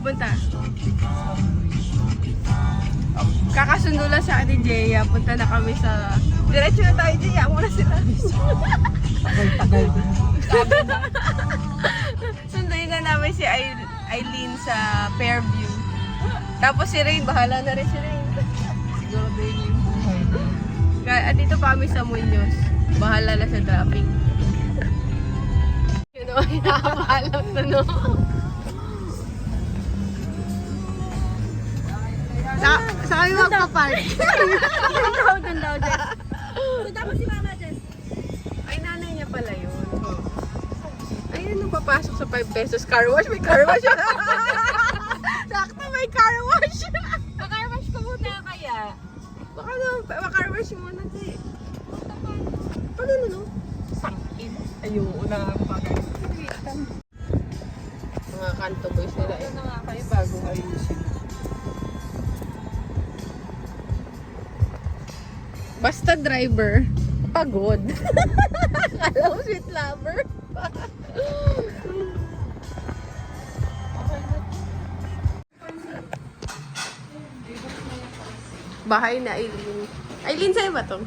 pupunta? Kakasundo lang sa atin, Jeya. Punta na kami sa... Diretso na tayo, Jeya. Muna sila. Tagal din. Sunduin na namin si Eileen sa Fairview. Tapos si Rain, bahala na rin si Rain. Siguro din yung buhay. At dito pa kami sa Muñoz. Bahala na sa traffic. Yun o, hinakabalot na no. Sa kami magpapark. Ganda o, Jess. Punta mo si Mama, Jess. Ay, nanay niya pala yun. Ayun, nung papasok sa 5 pesos car wash, may car wash. Sakto, may car wash. Car wash ko muna kaya. Baka na, car wash muna tayo. Pag ano, no? Sangkin. Ayun na ang bagay. Mga kanto boys nila eh. Ano nga kayo Bagong ayusin. Basta driver, pagod. Akala ko sweet lover. Bahay na Eileen. Eileen, sa'yo ba to?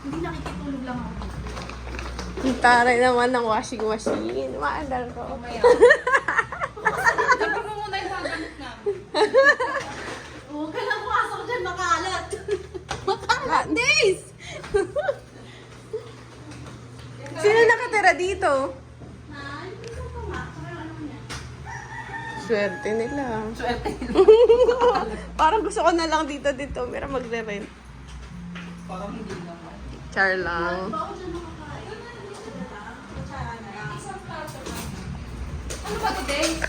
Hindi nakikitulog lang ako. Ang taray naman ng washing machine. Maandal ko. Mamaya. Dapat mo muna yung haganap na. Huwag ka lang pumasok dyan, makalat. Makalat! Days! Sino nakatira dito? Ha? Hindi ko pa nga. Saka yung ano niya. Swerte nila. Swerte. Parang gusto ko na lang dito. Mira magre-rent. Parang hindi naman. Char lang. Bako dyan makakain. Ano ba to, Dave?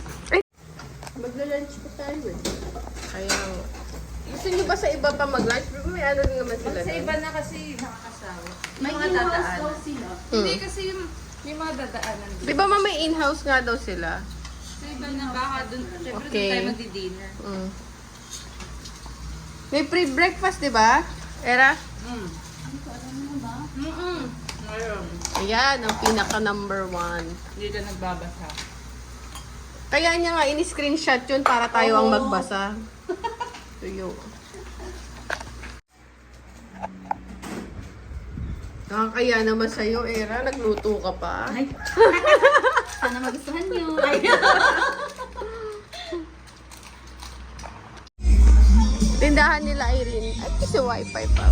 Magla-lunch pa tayo eh. Kaya, gusto nyo ba sa iba pa mag-lunch? Pero may ano din naman sila. Sa doon. iba na kasi nakakasawa. May mga in-house dadaanan. daw sila. Hindi kasi yung mga dadaanan. Di ba may in-house nga daw sila? Sa iba na baka dun, syempre Okay. dun tayo magdi-dinner. Mm. May pre-breakfast, di ba? Era? Mm. Ngayon, Ayan, ang pinaka number 1. hindi ka nagbabasa. Kaya niya nga ini-screenshot yun para tayo ang magbasa. Tuyo. Nakakaya naman sa'yo, Era. Nagluto ka pa. Ay. Sana magustuhan nyo. Ay. Tindahan nila Irene. Ay, kasi wifi pa.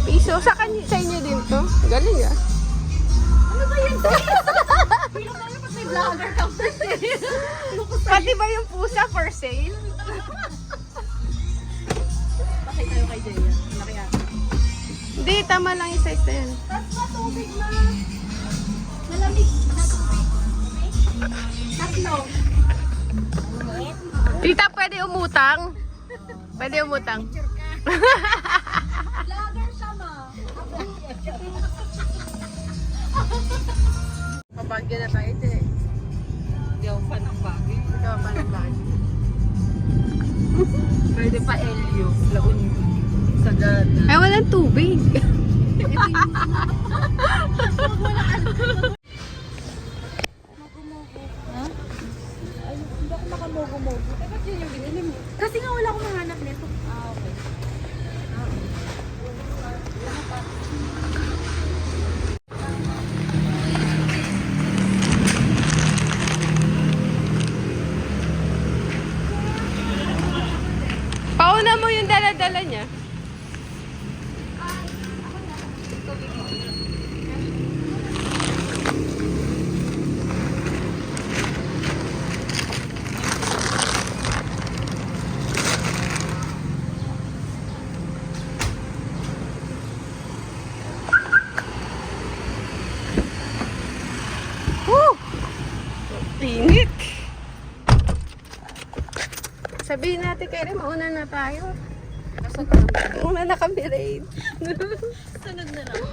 Piso. Sa inyo din to? Galing ah. Ano ba yan? Pero tayo pag may vlogger ka first eh. Pati ba yung pusa for sale? Bakit tayo kay Jaya? Malaki yan. Hindi, tama lang yung size na yan. Tapos matubig na. Malamig na tubig. Tatlo. Tita, pwede umutang? Pwede umutang. Vlogger siya ma. Pabagyo na tayo ito eh. Hindi ako fan ng bagay. Ikaw pa ng bagyo. Pwede pa Elio. Laon Sagada. Ay, walang tubig. Ha? Ay, hindi ako makamogo-mogo. Eh, ba't yun yung binili mo? Kasi nga wala akong mahanap nito. Ah, okay. Pauna mo yung dala-dala niya. Woo! Init! Sabihin natin kay Rim, mauna na tayo. Mauna na kami, Rain. Sunod na lang.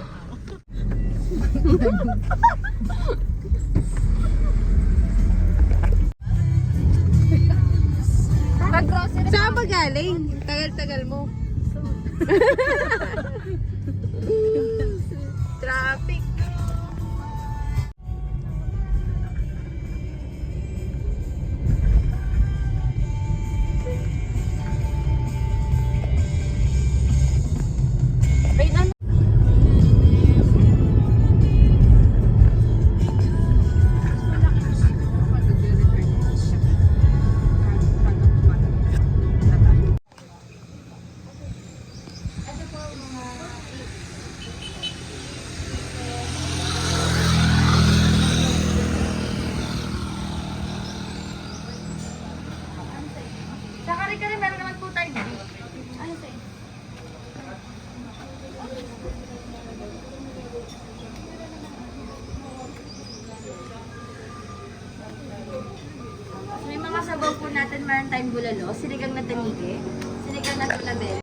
Saan ba galing? Tagal-tagal mo. Traffic. Wait, ano? Sa kare-kare, meron naman po tayo. Ano sa'yo? May mga sabaw po natin, meron tayong bulalo, sinigang na tanige, sinigang na tulabel.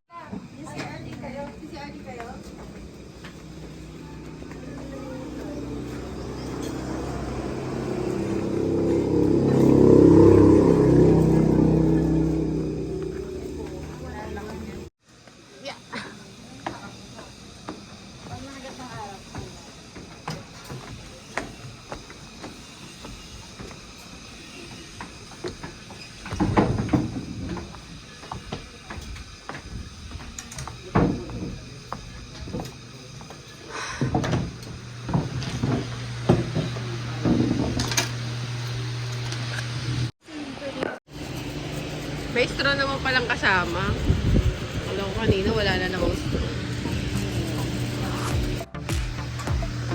May straw naman palang kasama. Alam ko kanina wala na namang straw.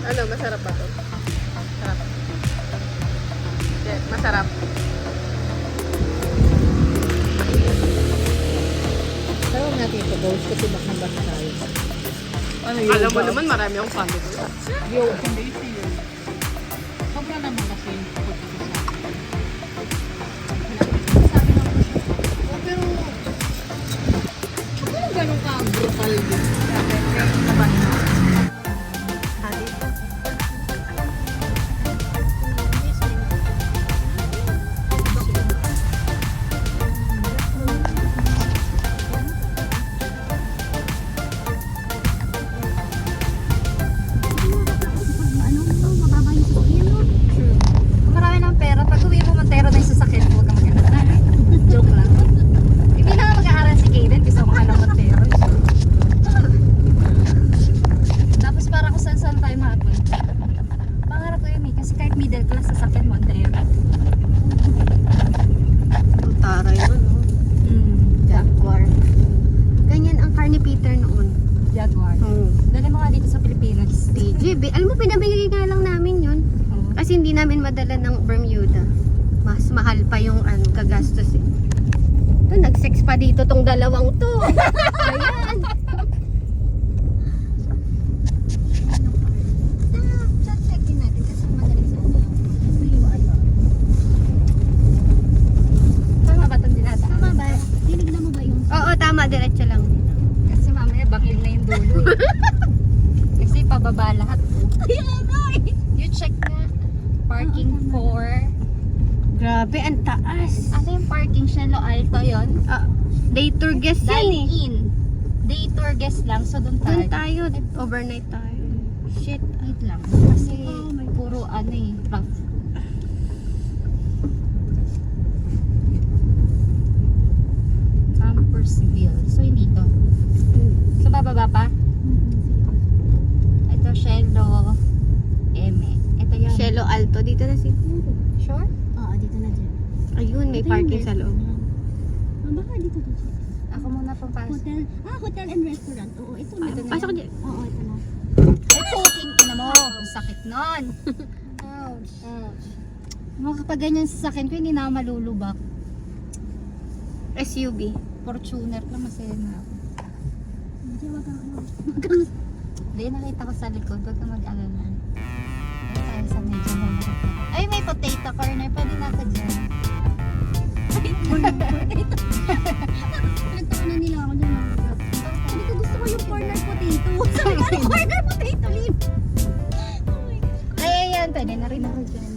Ano, masarap ba to? Sarap. Hindi, masarap. Tawag natin ito, boss, kasi baka basta tayo. Ano yun? Alam mo naman marami akong followers. Yung hindi yun. Sobra naman kasi yung pagkakasama. Pero, bakit ganun ka brutal din? Marami ng pera. Pag uwi mo, Montero na yung sasakyan mo. Huwag kang mag-aaral. Joke lang. Hindi na nga mag-aaral si Kaden kasi ako ng Montero. Tapos para kung saan-saan tayo makapunta. Pangarap ko yun eh. Kasi kahit middle class, sasakyan Montero. Ang taray nun, no? Jaguar. Ganyan ang car ni Peter noon. Jaguar. Oo. Dali mo nga dito sa Pilipinas. TJ, alam mo, pinabigay nga lang namin yun. Oo. Kasi hindi namin madala ng Bermuda. Mas mahal pa yung kagastos eh. Ito, nag-sex pa dito tong dalawang to. Ayan. Check-in natin kasi madali sa ano yung tama ba itong dinadaan? Tama ba? Tinignan mo ba yung Oo, tama. Diretso lang. kasi mamaya bangin na yung dulo eh. Kasi pababa lahat po. You check na. Parking for Grabe, ang taas. ano yung parking Shelo Alto yon? Day tour guest yan eh. Dine-in. Day tour guest lang. So doon Doon tayo. tayo. Overnight tayo. Shit. Wait lang. Kasi puro ano eh. Rough. Campersville. So hindi to. So bababa pa? Ito Shelo Eme. Ito yun. Cielo Alto. Dito na siguro. Sure? Oo, dito na dyan. Ayun, may parking sa loob. Baka dito to siya. Ako muna pong pasok. Hotel. Hotel and restaurant. Oo, ito na. Ito na Pasok yan. dyan. Oo, ito na. Ay, puking ina mo. Ang sakit nun. Ouch. Mga kapag ganyan sa akin ko, hindi na ako malulubak. SUV. Fortuner lang, masaya na ako. Hindi, wag kang ano. Hindi, nakita ko sa likod. Huwag kang mag-alala. Ay, tayo sa medyo na nakita. Ay, may potato corner. Pwede na ako dyan. Nagtawanan nila ako dyan. Hindi ko gusto ko yung corner potato. Sabi ka, corner potato, Lin. Ay, ayan. Pwede na rin ako dyan.